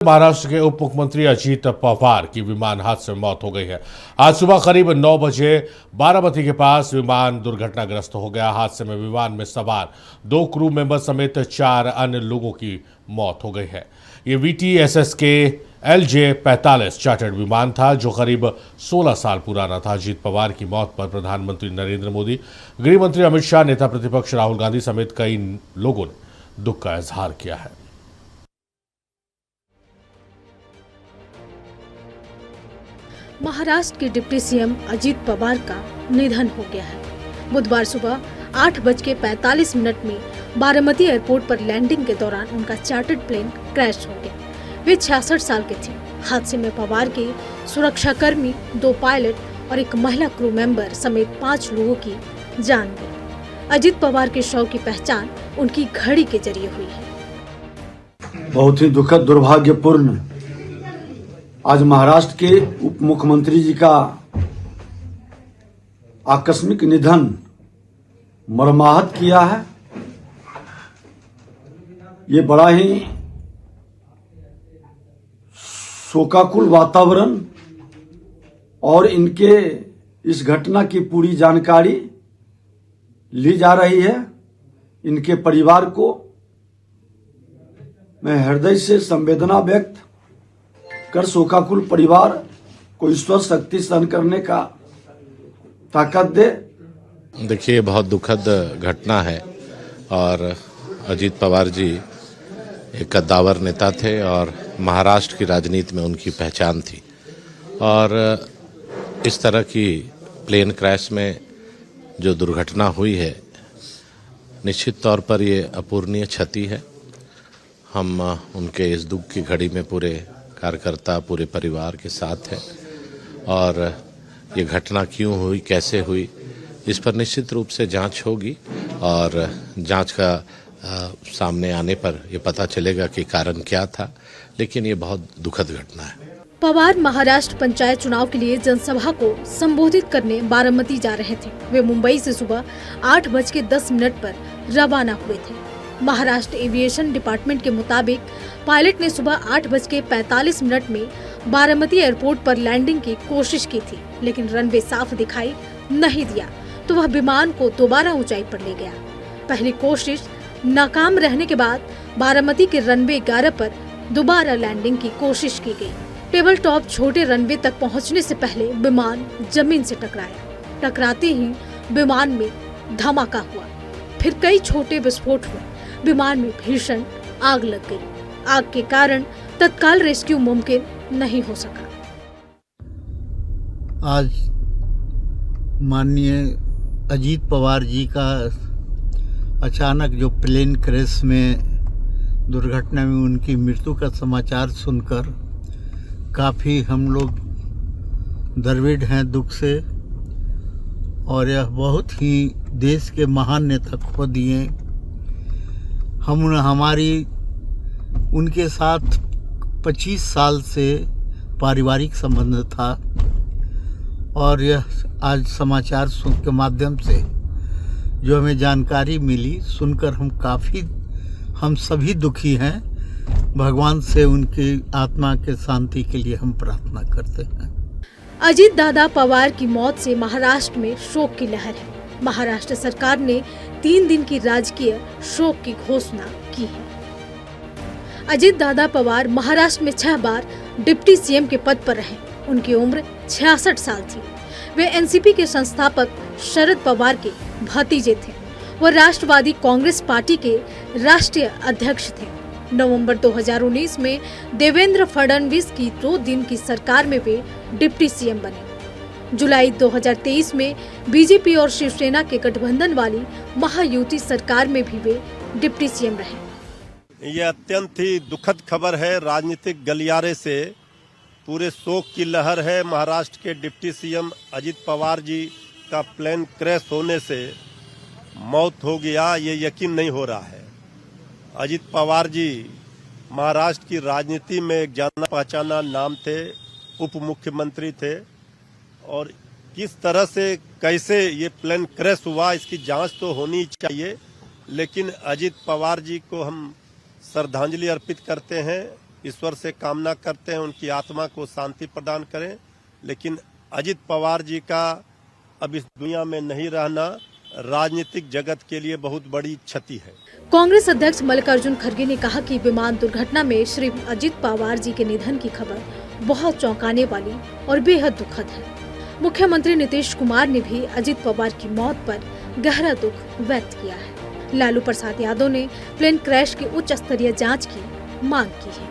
महाराष्ट्र के उप मुख्यमंत्री अजित पवार की विमान हादसे में मौत हो गई है। आज सुबह करीब 9 बजे बारामती के पास विमान दुर्घटनाग्रस्त हो गया। हादसे में विमान में सवार 2 क्रू मेंबर समेत 4 अन्य लोगों की मौत हो गई है। ये VTSS के LJ-45 चार्टर्ड विमान था जो करीब 16 साल पुराना था। अजित पवार की मौत पर प्रधानमंत्री नरेंद्र मोदी, गृह मंत्री अमित शाह, नेता प्रतिपक्ष राहुल गांधी समेत कई लोगों ने दुख का इजहार किया है। महाराष्ट्र के डिप्टी सीएम अजित पवार का निधन हो गया है। बुधवार सुबह 8:45 में बारामती एयरपोर्ट पर लैंडिंग के दौरान उनका चार्टर्ड प्लेन क्रैश हो गया। वे 66 साल के थे। हादसे में पवार के सुरक्षाकर्मी, 2 पायलट और एक महिला क्रू मेंबर समेत 5 लोगों की जान गई। अजित पवार के शव की पहचान उनकी घड़ी के जरिए हुई है। बहुत ही दुखद, दुर्भाग्यपूर्ण आज महाराष्ट्र के उप मुख्यमंत्री जी का आकस्मिक निधन मर्माहत किया है। ये बड़ा ही शोकाकुल वातावरण और इनके इस घटना की पूरी जानकारी ली जा रही है। इनके परिवार को मैं हृदय से संवेदना व्यक्त कर शोकाकुल परिवार को ईश्वर शक्ति सहन करने का ताकत दे। देखिए, बहुत दुखद घटना है और अजित पवार जी एक कद्दावर नेता थे और महाराष्ट्र की राजनीति में उनकी पहचान थी। और इस तरह की प्लेन क्रैश में जो दुर्घटना हुई है, निश्चित तौर पर ये अपूरणीय क्षति है। हम उनके इस दुख की घड़ी में पूरे कार्यकर्ता, पूरे परिवार के साथ हैं और ये घटना क्यों हुई, कैसे हुई, इस पर निश्चित रूप से जांच होगी और जांच का सामने आने पर ये पता चलेगा कि कारण क्या था। लेकिन ये बहुत दुखद घटना है। पवार महाराष्ट्र पंचायत चुनाव के लिए जनसभा को संबोधित करने बारामती जा रहे थे। वे मुंबई से सुबह 8:10 पर रवाना हुए थे। महाराष्ट्र एविएशन डिपार्टमेंट के मुताबिक पायलट ने सुबह 8:45 में बारामती एयरपोर्ट पर लैंडिंग की कोशिश की थी, लेकिन रनवे साफ दिखाई नहीं दिया तो वह विमान को दोबारा ऊंचाई पर ले गया। पहली कोशिश नाकाम रहने के बाद बारामती के रनवे 11 पर दोबारा लैंडिंग की कोशिश की गई। टेबल टॉप छोटे रनवे तक पहुंचने से पहले विमान जमीन से टकराया। टकराते ही विमान में धमाका हुआ, फिर कई छोटे विस्फोट हुए। विमान में भीषण आग लग गई। आग के कारण तत्काल रेस्क्यू मुमकिन नहीं हो सका। आज माननीय अजित पवार जी का अचानक जो प्लेन क्रैश में दुर्घटना में उनकी मृत्यु का समाचार सुनकर काफ़ी हम लोग दरविड हैं दुख से। और यह बहुत ही देश के महान नेता खो दिए। हमारी उनके साथ 25 साल से पारिवारिक संबंध था और यह आज समाचार सुन के माध्यम से जो हमें जानकारी मिली सुनकर हम सभी दुखी हैं। भगवान से उनकी आत्मा के शांति के लिए हम प्रार्थना करते हैं। अजित दादा पवार की मौत से महाराष्ट्र में शोक की लहर है। महाराष्ट्र सरकार ने 3 दिन की राजकीय शोक की घोषणा की है। अजित दादा पवार महाराष्ट्र में 6 बार डिप्टी सीएम के पद पर रहे। उनकी उम्र 66 साल थी। वे एनसीपी के संस्थापक शरद पवार के भतीजे थे। वह राष्ट्रवादी कांग्रेस पार्टी के राष्ट्रीय अध्यक्ष थे। नवंबर 2019 में देवेंद्र फडणवीस की 2 दिन की सरकार में वे डिप्टी सीएम बने। जुलाई 2023 में बीजेपी और शिवसेना के गठबंधन वाली महायुति सरकार में भी वे डिप्टी सीएम रहे। यह अत्यंत ही दुखद खबर है। राजनीतिक गलियारे से पूरे शोक की लहर है। महाराष्ट्र के डिप्टी सीएम अजित पवार जी का प्लेन क्रैश होने से मौत हो गया, ये यकीन नहीं हो रहा है। अजित पवार जी महाराष्ट्र की राजनीति में एक जाना पहचाना नाम थे, उप मुख्यमंत्री थे और किस तरह से कैसे ये प्लेन क्रैश हुआ इसकी जांच तो होनी चाहिए। लेकिन अजित पवार जी को हम श्रद्धांजलि अर्पित करते हैं ईश्वर से कामना करते हैं उनकी आत्मा को शांति प्रदान करें। लेकिन अजित पवार जी का अब इस दुनिया में नहीं रहना राजनीतिक जगत के लिए बहुत बड़ी क्षति है। कांग्रेस अध्यक्ष मल्लिकार्जुन खड़गे ने कहा कि विमान दुर्घटना में श्री अजित पवार जी के निधन की खबर बहुत चौंकाने वाली और बेहद दुखद है। मुख्यमंत्री नीतीश कुमार ने भी अजित पवार की मौत पर गहरा दुख व्यक्त किया है। लालू प्रसाद यादव ने प्लेन क्रैश की उच्च स्तरीय जांच की मांग की है।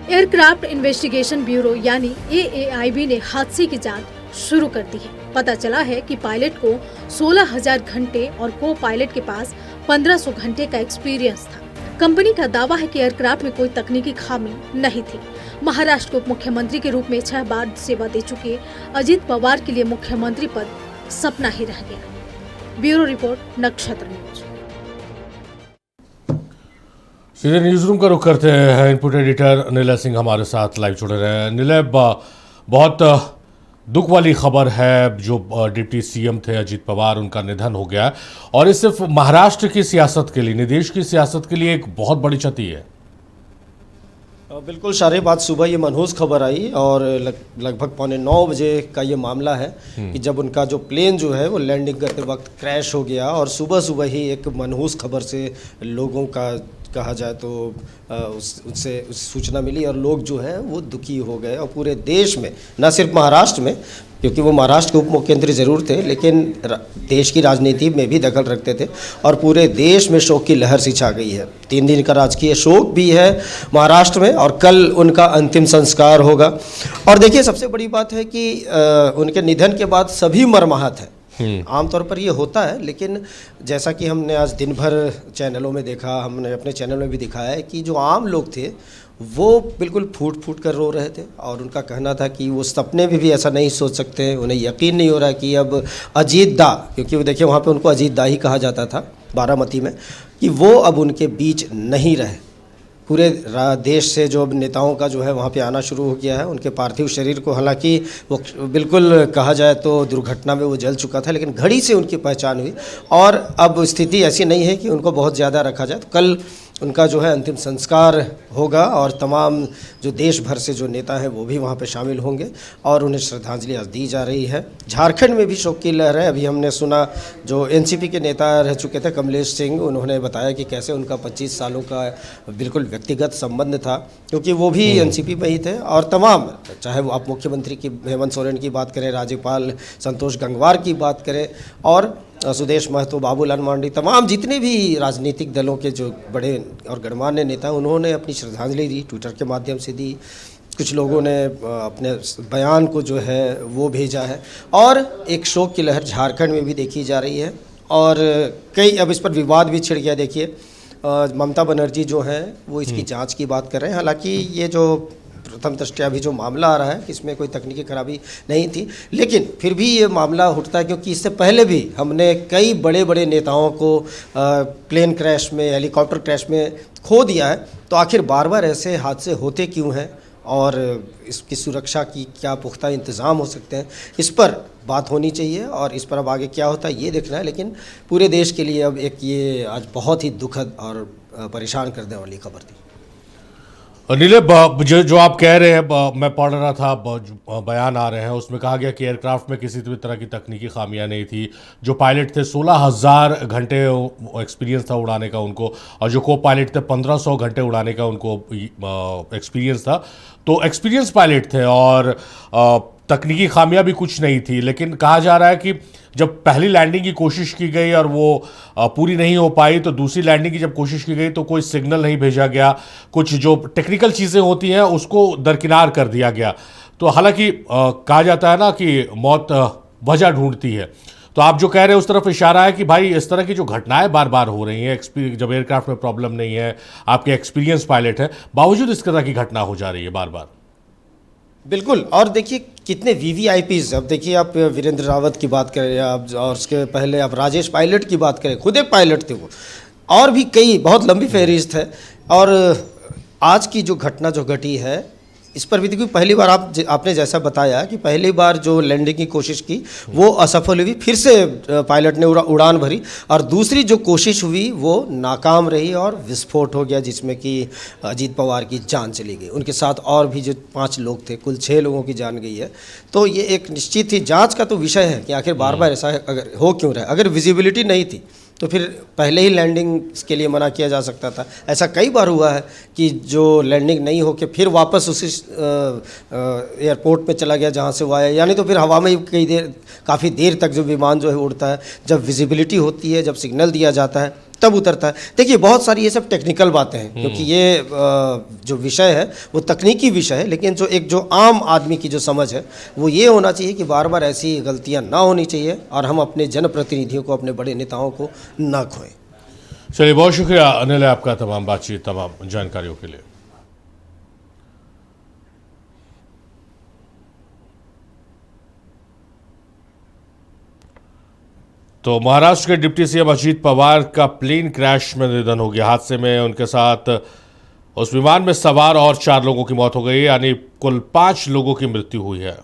एयरक्राफ्ट इन्वेस्टिगेशन ब्यूरो यानी AAIB ने हादसे की जांच शुरू कर दी है। पता चला है कि पायलट को 16,000 घंटे और को पायलट के पास 1500 घंटे का एक्सपीरियंस था। कंपनी का दावा है कि एयरक्राफ्ट में कोई तकनीकी खामी नहीं थी। महाराष्ट्र के उप मुख्यमंत्री के रूप में 6 बार सेवा दे चुके अजित पवार के लिए मुख्यमंत्री पद सपना ही रह गया। ब्यूरो रिपोर्ट, नक्षत्र न्यूज। सीधे न्यूज रूम का रुख करते हैं। इनपुट एडिटर नीलय सिंह हमारे साथ लाइव जुड़े रहे हैं। नीलय, बहुत दुख वाली खबर है, जो डिप्टी सीएम थे अजित पवार, उनका निधन हो गया और ये सिर्फ महाराष्ट्र की सियासत के लिए नहीं, देश की सियासत के लिए एक बहुत बड़ी क्षति है। बिल्कुल सारे बात सुबह ये मनहूस खबर आई और लगभग 9:15 बजे का ये मामला है कि जब उनका जो प्लेन जो है वो लैंडिंग करते वक्त क्रैश हो गया और सुबह ही एक मनहूस खबर से लोगों का कहा जाए तो उससे सूचना मिली और लोग जो है वो दुखी हो गए। और पूरे देश में, न सिर्फ महाराष्ट्र में, क्योंकि वो महाराष्ट्र के उप मुख्यमंत्री जरूर थे लेकिन देश की राजनीति में भी दखल रखते थे और पूरे देश में शोक की लहर सी छा गई है। 3 दिन का राजकीय शोक भी है महाराष्ट्र में और कल उनका अंतिम संस्कार होगा। और देखिए, सबसे बड़ी बात है कि उनके निधन के बाद सभी मर्माहत हैं। आमतौर पर ये होता है, लेकिन जैसा कि हमने आज दिन भर चैनलों में देखा, हमने अपने चैनल में भी दिखाया है कि जो आम लोग थे वो बिल्कुल फूट फूट कर रो रहे थे और उनका कहना था कि वो सपने में भी ऐसा नहीं सोच सकते, उन्हें यकीन नहीं हो रहा कि अब अजीत दा, क्योंकि वो देखिए वहाँ पे उनको अजीत दा ही कहा जाता था बारामती में, कि वो अब उनके बीच नहीं रहे। पूरे देश से जो नेताओं का जो है वहाँ पे आना शुरू हो गया है। उनके पार्थिव शरीर को, हालांकि वो बिल्कुल कहा जाए तो दुर्घटना में वो जल चुका था, लेकिन घड़ी से उनकी पहचान हुई और अब स्थिति ऐसी नहीं है कि उनको बहुत ज़्यादा रखा जाए। तो कल उनका जो है अंतिम संस्कार होगा और तमाम जो देश भर से जो नेता हैं वो भी वहाँ पे शामिल होंगे और उन्हें श्रद्धांजलि आज दी जा रही है। झारखंड में भी शोक की लहर है। अभी हमने सुना जो एनसीपी के नेता रह चुके थे कमलेश सिंह, उन्होंने बताया कि कैसे उनका 25 सालों का बिल्कुल व्यक्तिगत संबंध था, क्योंकि वो भी एनसीपी में ही थे। और तमाम, चाहे वो आप मुख्यमंत्री की हेमंत सोरेन की बात करें, राज्यपाल संतोष गंगवार की बात करें और सुदेश महतो, बाबूलाल मांडी, तमाम जितने भी राजनीतिक दलों के जो बड़े और गणमान्य नेता, उन्होंने अपनी श्रद्धांजलि दी, ट्विटर के माध्यम से दी। कुछ लोगों ने अपने बयान को जो है वो भेजा है और एक शोक की लहर झारखंड में भी देखी जा रही है और कई, अब इस पर विवाद भी छिड़ गया। देखिए, ममता बनर्जी जो हैं वो इसकी जांच की बात कर रहे हैं। हालांकि ये जो प्रथम दृष्टया अभी जो मामला आ रहा है इसमें कोई तकनीकी खराबी नहीं थी, लेकिन फिर भी ये मामला उठता है क्योंकि इससे पहले भी हमने कई बड़े बड़े नेताओं को प्लेन क्रैश में, हेलीकॉप्टर क्रैश में खो दिया है। तो आखिर बार बार ऐसे हादसे होते क्यों हैं और इसकी सुरक्षा की क्या पुख्ता इंतज़ाम हो सकते हैं, इस पर बात होनी चाहिए और इस पर अब आगे क्या होता है ये देखना है। लेकिन पूरे देश के लिए अब एक ये आज बहुत ही दुखद और परेशान करने वाली खबर थी। नीलय, जो आप कह रहे हैं, मैं पढ़ रहा था, बयान आ रहे हैं, उसमें कहा गया कि एयरक्राफ्ट में किसी भी तरह की तकनीकी खामियां नहीं थी। जो पायलट थे 16,000 घंटे एक्सपीरियंस था उड़ाने का उनको, और जो को पायलट थे 1500 घंटे उड़ाने का उनको एक्सपीरियंस था। तो एक्सपीरियंस पायलट थे और तकनीकी खामियां भी कुछ नहीं थी। लेकिन कहा जा रहा है कि जब पहली लैंडिंग की कोशिश की गई और वो पूरी नहीं हो पाई, तो दूसरी लैंडिंग की जब कोशिश की गई तो कोई सिग्नल नहीं भेजा गया, कुछ जो टेक्निकल चीज़ें होती हैं उसको दरकिनार कर दिया गया। तो हालांकि कहा जाता है ना कि मौत वजह ढूंढती है, तो आप जो कह रहे हैं उस तरफ इशारा है कि भाई इस तरह की जो घटनाएं बार बार हो रही हैं, जब एयरक्राफ्ट में प्रॉब्लम नहीं है, आपके एक्सपीरियंस पायलट है, बावजूद इस तरह की घटना हो जा रही है बार बार। बिल्कुल। और देखिए कितने वीवीआईपीज, अब देखिए आप वीरेंद्र रावत की बात करें आप, और उसके पहले आप राजेश पायलट की बात करें, खुद एक पायलट थे वो, और भी कई बहुत लंबी फहरिस्त है। और आज की जो घटना जो घटी है इस पर भी देखिए पहली बार आपने जैसा बताया कि पहली बार जो लैंडिंग की कोशिश की वो असफल हुई, फिर से पायलट ने उड़ान भरी और दूसरी जो कोशिश हुई वो नाकाम रही और विस्फोट हो गया, जिसमें कि अजीत पवार की जान चली गई। उनके साथ और भी जो 5 लोग थे, कुल 6 लोगों की जान गई है। तो ये एक निश्चित ही जांच का तो विषय है कि आखिर बार बार ऐसा अगर हो क्यों रहा है। अगर विजिबिलिटी नहीं थी तो फिर पहले ही लैंडिंग के लिए मना किया जा सकता था। ऐसा कई बार हुआ है कि जो लैंडिंग नहीं हो के फिर वापस उसी एयरपोर्ट पे चला गया जहाँ से वो आया, यानी तो फिर हवा में ही काफ़ी देर तक जो विमान जो है उड़ता है। जब विजिबिलिटी होती है, जब सिग्नल दिया जाता है तब उतरता है। देखिए बहुत सारी ये सब टेक्निकल बातें हैं, क्योंकि ये जो विषय है वो तकनीकी विषय है, लेकिन जो आम आदमी की जो समझ है वो ये होना चाहिए कि बार बार ऐसी गलतियां ना होनी चाहिए और हम अपने जनप्रतिनिधियों को, अपने बड़े नेताओं को ना खोएं। चलिए, बहुत शुक्रिया अनिल आपका तमाम बातचीत, तमाम जानकारियों के लिए। तो महाराष्ट्र के डिप्टी सीएम अजीत पवार का प्लेन क्रैश में निधन हो गया। हादसे में उनके साथ उस विमान में सवार और 4 लोगों की मौत हो गई, यानी कुल 5 लोगों की मृत्यु हुई है।